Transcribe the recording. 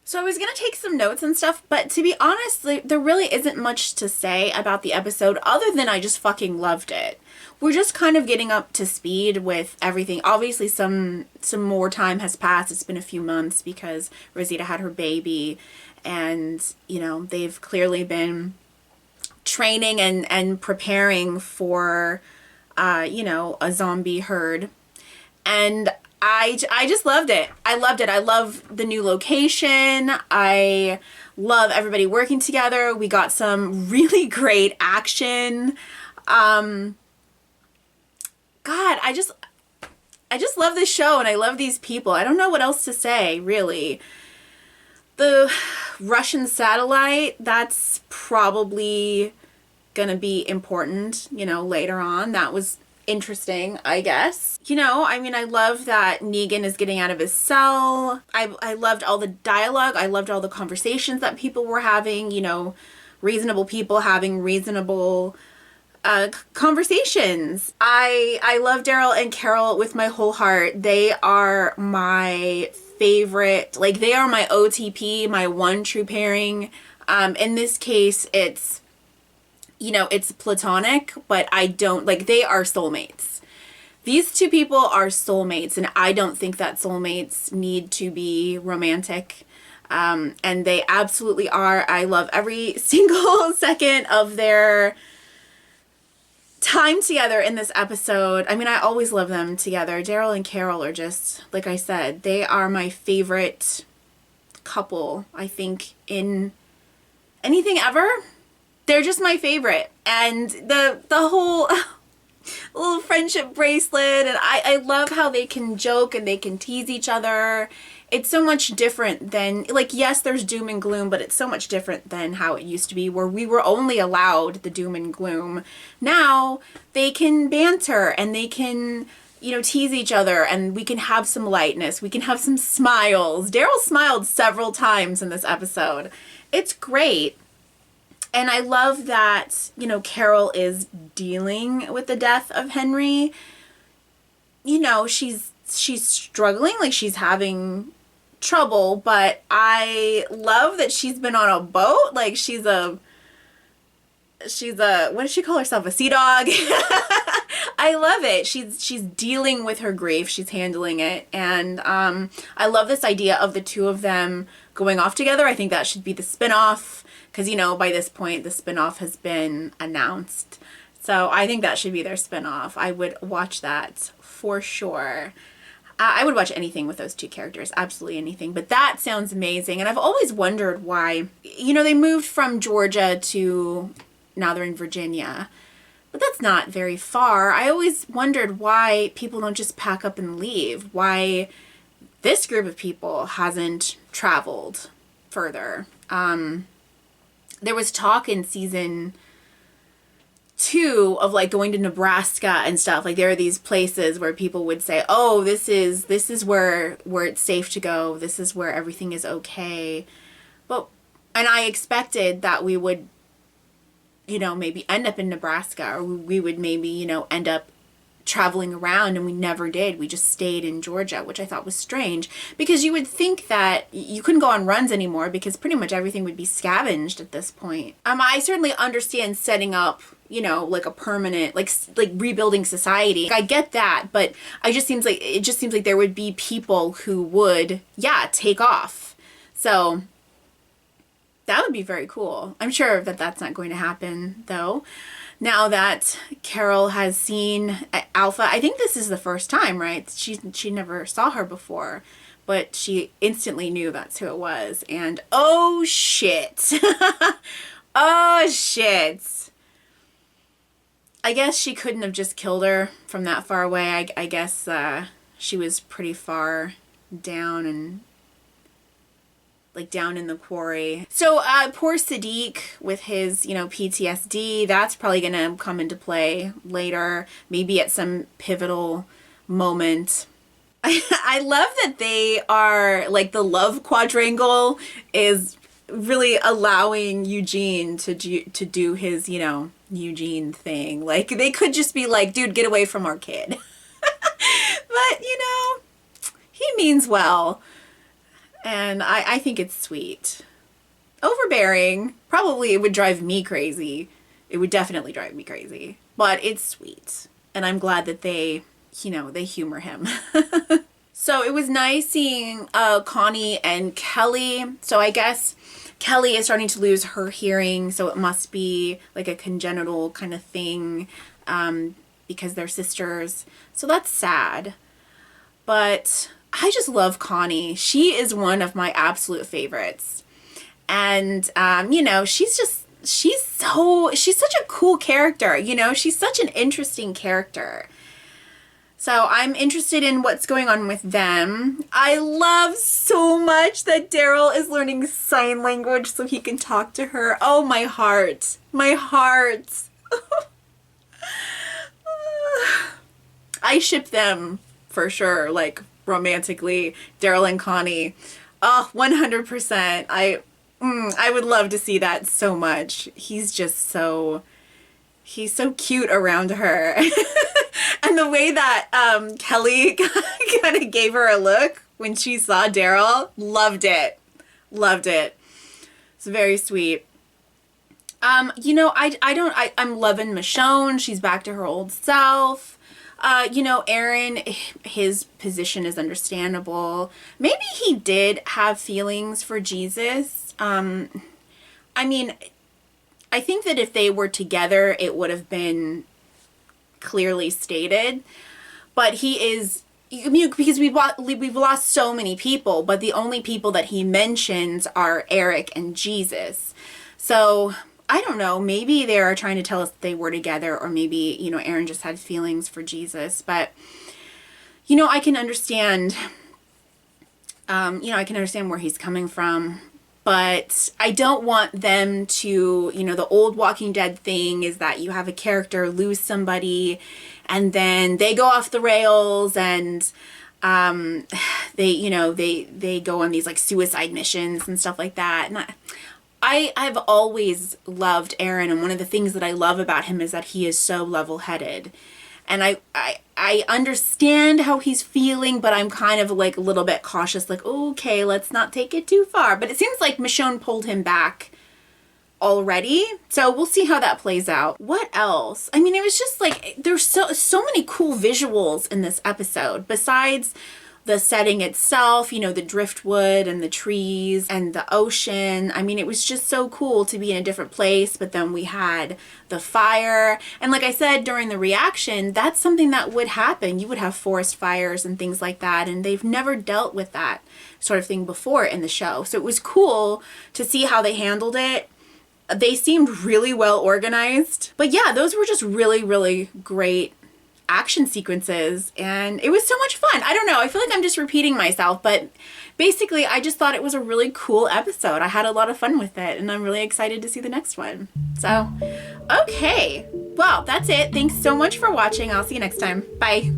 So I was going to take some notes and stuff, but to be honest, there really isn't much to say about the episode other than I just fucking loved it. We're just kind of getting up to speed with everything. Obviously, some more time has passed. It's been a few months because Rosita had her baby, and, you know, they've clearly been training and preparing for, you know, a zombie herd. And I just loved it. I loved it. I love the new location. I love everybody working together. We got some really great action. God, I just love this show, and I love these people. I don't know what else to say, really. The Russian satellite, that's probably gonna be important, you know, later on. That was interesting, I guess. You know, I mean, I love that Negan is getting out of his cell. I loved all the dialogue. I loved all the conversations that people were having, you know, reasonable people having reasonable conversations. I love Daryl and Carol with my whole heart. They are my favorite, like, they are my OTP, my one true pairing. In this case, it's, you know, it's platonic, but I don't, like, they are soulmates. These two people are soulmates, and I don't think that soulmates need to be romantic. And they absolutely are. I love every single second of their time together in this episode. I mean, I always love them together. Daryl and Carol are just, like I said, they are my favorite couple, I think, in anything ever. They're just my favorite. And the whole little friendship bracelet, and I love how they can joke and they can tease each other. It's so much different than, like, yes, there's doom and gloom, but it's so much different than how it used to be, where we were only allowed the doom and gloom. Now they can banter and they can, you know, tease each other, and we can have some lightness. We can have some smiles. Daryl smiled several times in this episode. It's great. And I love that, you know, Carol is dealing with the death of Henry. You know, she's struggling, like, she's having trouble, but I love that she's been on a boat. Like, she's a, what does she call herself? A sea dog? I love it. She's dealing with her grief. She's handling it. And I love this idea of the two of them going off together. I think that should be the spinoff, because, you know, by this point the spinoff has been announced. So I think that should be their spinoff. I would watch that for sure. I would watch anything with those two characters, absolutely anything. But that sounds amazing. And I've always wondered why, you know, they moved from Georgia to, now they're in Virginia. But that's not very far. I always wondered why people don't just pack up and leave. Why this group of people hasn't traveled further. There was talk in season 2 of, like, going to Nebraska and stuff. Like, there are these places where people would say, oh, this is where it's safe to go. This is where everything is okay. But, and I expected that we would, you know, maybe end up in Nebraska, or we would maybe, you know, end up traveling around, and we never did. We just stayed in Georgia, which I thought was strange, because you would think that you couldn't go on runs anymore because pretty much everything would be scavenged at this point. I certainly understand setting up, you know, like a permanent, like rebuilding society. I get that, but it just seems like there would be people who would, yeah, take off. So that would be very cool. I'm sure that that's not going to happen, though. Now that Carol has seen Alpha, I think this is the first time, right? She never saw her before, but she instantly knew that's who it was. And oh shit. Oh shit. I guess she couldn't have just killed her from that far away. I guess she was pretty far down, and like down in the quarry. So poor Sadiq with his, you know, PTSD, that's probably gonna come into play later, maybe at some pivotal moment. I love that they are, like, the love quadrangle is really allowing Eugene to do his, you know, Eugene thing. Like, they could just be like, dude, get away from our kid. But, you know, he means well. And I think it's sweet. Overbearing, probably it would drive me crazy. It would definitely drive me crazy. But it's sweet. And I'm glad that they humor him. So it was nice seeing Connie and Kelly. So I guess Kelly is starting to lose her hearing, so it must be like a congenital kind of thing because they're sisters. So that's sad. But I just love Connie. She is one of my absolute favorites. And, she's such a cool character, she's such an interesting character. So I'm interested in what's going on with them. I love so much that Daryl is learning sign language so he can talk to her. Oh, my heart. My heart. I ship them for sure, like romantically, Daryl and Connie. Oh, 100%. I would love to see that so much. He's so cute around her. And the way that Kelly kind of gave her a look when she saw Daryl, loved it. Loved it. It's very sweet. I'm loving Michonne. She's back to her old self. Aaron, his position is understandable. Maybe he did have feelings for Jesus. I think that if they were together, it would have been clearly stated. But he is, because we've lost so many people, but the only people that he mentions are Eric and Jesus. So I don't know, maybe they are trying to tell us they were together, or maybe, Aaron just had feelings for Jesus. But, I can understand, where he's coming from. But I don't want them to, the old Walking Dead thing is that you have a character lose somebody and then they go off the rails and they go on these like suicide missions and stuff like that. And I've always loved Aaron, and one of the things that I love about him is that he is so level-headed. And I understand how he's feeling, but I'm kind of like a little bit cautious, like, okay, let's not take it too far. But it seems like Michonne pulled him back already. So we'll see how that plays out. What else? It was just like, there's so many cool visuals in this episode. Besides the setting itself, the driftwood and the trees and the ocean. It was just so cool to be in a different place. But then we had the fire. And like I said, during the reaction, that's something that would happen. You would have forest fires and things like that. And they've never dealt with that sort of thing before in the show. So it was cool to see how they handled it. They seemed really well organized. But yeah, those were just really, really great action sequences, and it was so much fun. I don't know, I feel like I'm just repeating myself, but basically I just thought it was a really cool episode. I had a lot of fun with it, and I'm really excited to see the next one. So, okay. Well, that's it. Thanks so much for watching. I'll see you next time. Bye.